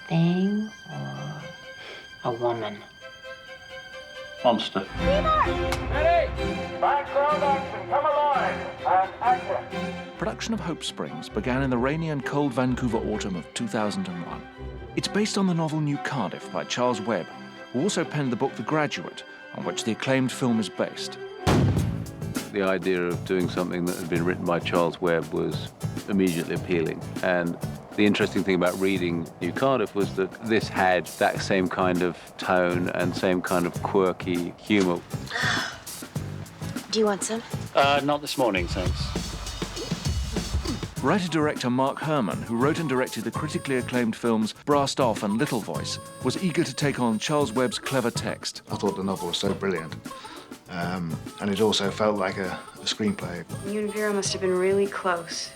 thing or a woman? Monster. Ready? Background action, come alive, and action. Production of Hope Springs began in the rainy and cold Vancouver autumn of 2001. It's based on the novel New Cardiff by Charles Webb, who also penned the book The Graduate, on which the acclaimed film is based. The idea of doing something that had been written by Charles Webb was immediately appealing. And the interesting thing about reading New Cardiff was that this had that same kind of tone and same kind of quirky humour. Do you want some? Not this morning, thanks. Writer-director Mark Herman, who wrote and directed the critically acclaimed films Brassed Off and Little Voice, was eager to take on Charles Webb's clever text. I thought the novel was so brilliant. And it also felt like a screenplay. You and Vera must have been really close.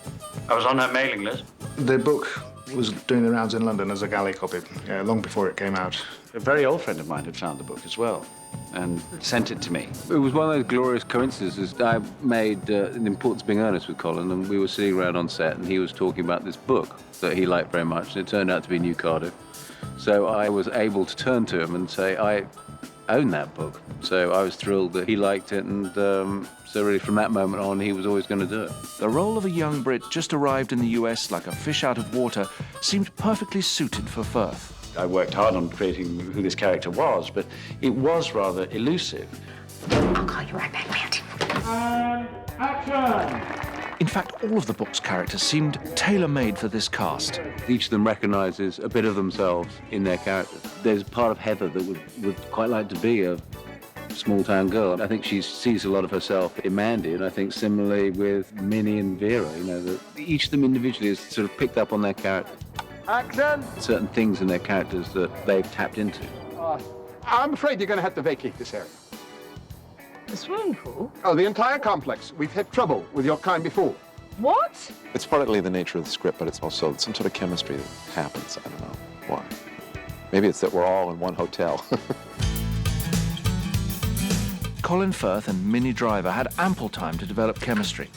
I was on that mailing list. The book was doing the rounds in London as a galley copy, long before it came out. A very old friend of mine had found the book as well and sent it to me. It was one of those glorious coincidences. I made The Importance of Being Earnest with Colin, and we were sitting around on set, and he was talking about this book that he liked very much, and it turned out to be New Cardiff. So I was able to turn to him and say, I own that book. So I was thrilled that he liked it, and so really from that moment on, he was always going to do it. The role of a young Brit just arrived in the US like a fish out of water seemed perfectly suited for Firth. I worked hard on creating who this character was, but it was rather elusive. I'll call you right back, Mandy. And action. In fact, all of the book's characters seemed tailor-made for this cast. Each of them recognises a bit of themselves in their characters. There's part of Heather that would quite like to be a small-town girl. I think she sees a lot of herself in Mandy, and I think similarly with Minnie and Vera, you know, that each of them individually has sort of picked up on their character. Action. Certain things in their characters that they've tapped into. I'm afraid you're going to have to vacate this area. The swimming pool? Oh, the entire complex. We've had trouble with your kind before. What? It's partly the nature of the script, but it's also some sort of chemistry that happens. I don't know why. Maybe it's that we're all in one hotel. Colin Firth and Minnie Driver had ample time to develop chemistry.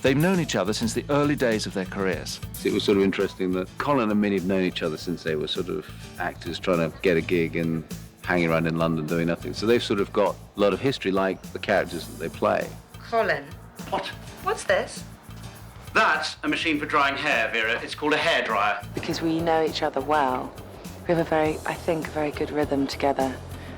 They've known each other since the early days of their careers. It was sort of interesting that Colin and Minnie have known each other since they were sort of actors trying to get a gig and hanging around in London doing nothing. So they've sort of got a lot of history like the characters that they play. Colin. What? What's this? That's a machine for drying hair, Vera. It's called a hairdryer. Because we know each other well. We have I think, a very good rhythm together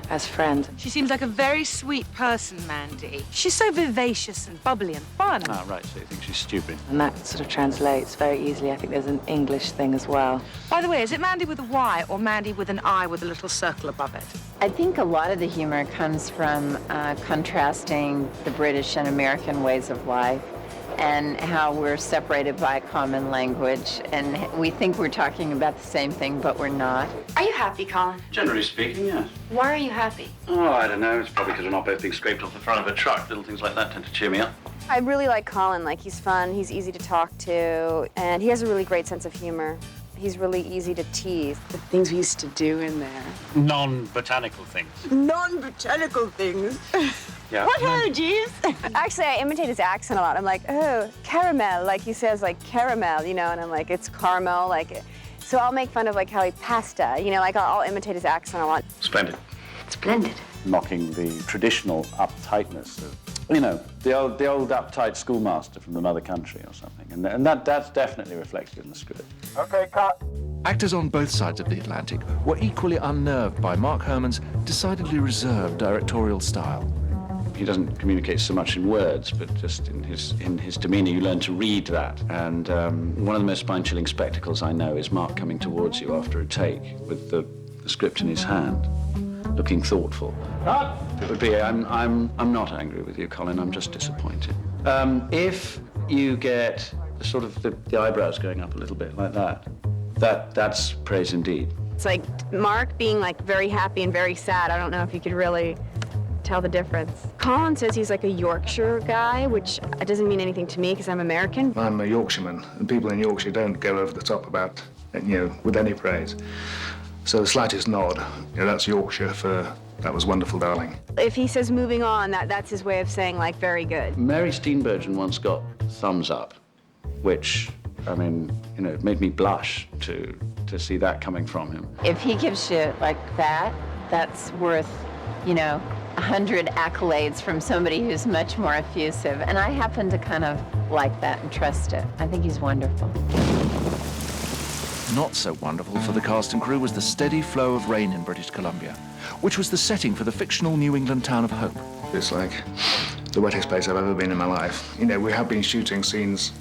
as friends. She seems like a very sweet person, Mandy. She's so vivacious and bubbly and fun. Ah, right, so you think she's stupid. And that sort of translates very easily. I think there's an English thing as well. By the way, is it Mandy with a Y or Mandy with an I with a little circle above it? I think a lot of the humor comes from contrasting the British and American ways of life and how we're separated by a common language, and we think we're talking about the same thing, but we're not. Are you happy, Colin? Generally speaking, yes. Why are you happy? Oh, I don't know. It's probably because we're not both being scraped off the front of a truck. Little things like that tend to cheer me up. I really like Colin. Like, he's fun, he's easy to talk to, and he has a really great sense of humor. He's really easy to tease. The things we used to do in there. Non-botanical things. Non-botanical things. Yeah. What, oh, jeez? Actually, I imitate his accent a lot. I'm like, oh, caramel. Like, he says, like, caramel, you know, and I'm like, it's caramel. Like, so I'll make fun of, like, how he pasta, you know, like, I'll imitate his accent a lot. Splendid. Splendid. Mocking the traditional uptightness of, you know, the old uptight schoolmaster from the mother country or something. And that's definitely reflected in the script. Okay, cut. Actors on both sides of the Atlantic were equally unnerved by Mark Herman's decidedly reserved directorial style. He doesn't communicate so much in words, but just in his demeanour, you learn to read that. And one of the most spine-chilling spectacles I know is Mark coming towards you after a take with the script in his hand, looking thoughtful. Cut. It would be, I'm not angry with you, Colin. I'm just disappointed. If you get sort of the eyebrows going up a little bit like that's praise indeed. It's like Mark being, like, very happy and very sad. I don't know if you could really tell the difference. Colin says he's like a Yorkshire guy, which doesn't mean anything to me because I'm American. I'm a Yorkshireman, and people in Yorkshire don't go over the top about, you know, with any praise. So the slightest nod, you know, that's Yorkshire for that was wonderful, darling. If he says moving on, that's his way of saying, like, very good. Mary Steenburgen once got thumbs up, which I mean, you know, it made me blush to see that coming from him. If he gives you like that, that's worth, you know, 100 accolades from somebody who's much more effusive. And I happen to kind of like that and trust it. I think he's wonderful. Not so wonderful for the cast and crew was the steady flow of rain in British Columbia, which was the setting for the fictional New England town of Hope. It's like the wettest place I've ever been in my life. You know, we have been shooting scenes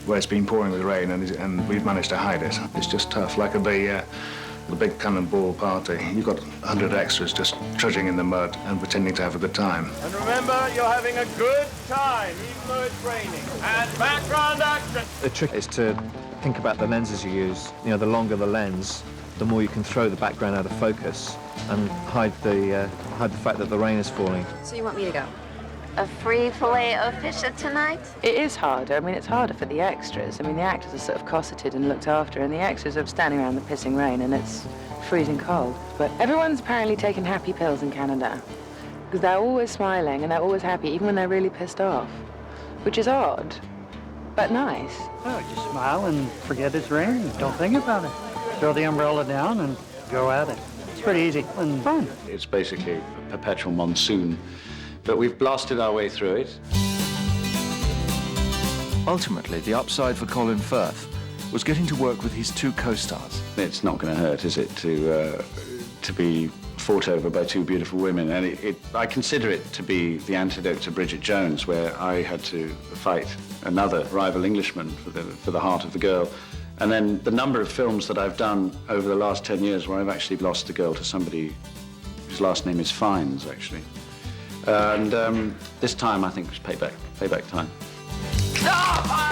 where it's been pouring with rain and we've managed to hide it. It's just tough. Like at the big cannonball party, you've got 100 extras just trudging in the mud and pretending to have a good time. And remember, you're having a good time, even though it's raining. And background action. The trick is to think about the lenses you use. You know, the longer the lens, the more you can throw the background out of focus and hide the fact that the rain is falling. So you want me to go? A free fillet of fish tonight? It is harder. I mean, it's harder for the extras. I mean, the actors are sort of cosseted and looked after, and the extras are standing around the pissing rain, and it's freezing cold. But everyone's apparently taken happy pills in Canada, because they're always smiling and they're always happy, even when they're really pissed off, which is odd, but nice. Oh, just smile and forget it's raining. Don't think about it. Throw the umbrella down and go at it. It's pretty easy and fun. It's basically a perpetual monsoon, but we've blasted our way through it. Ultimately, the upside for Colin Firth was getting to work with his two co-stars. It's not going to hurt, is it, to be fought over by two beautiful women? And I consider it to be the antidote to Bridget Jones, where I had to fight another rival Englishman for the heart of the girl. And then the number of films that I've done over the last 10 years where I've actually lost a girl to somebody whose last name is Fiennes, actually. And this time, I think it was payback time. Stop!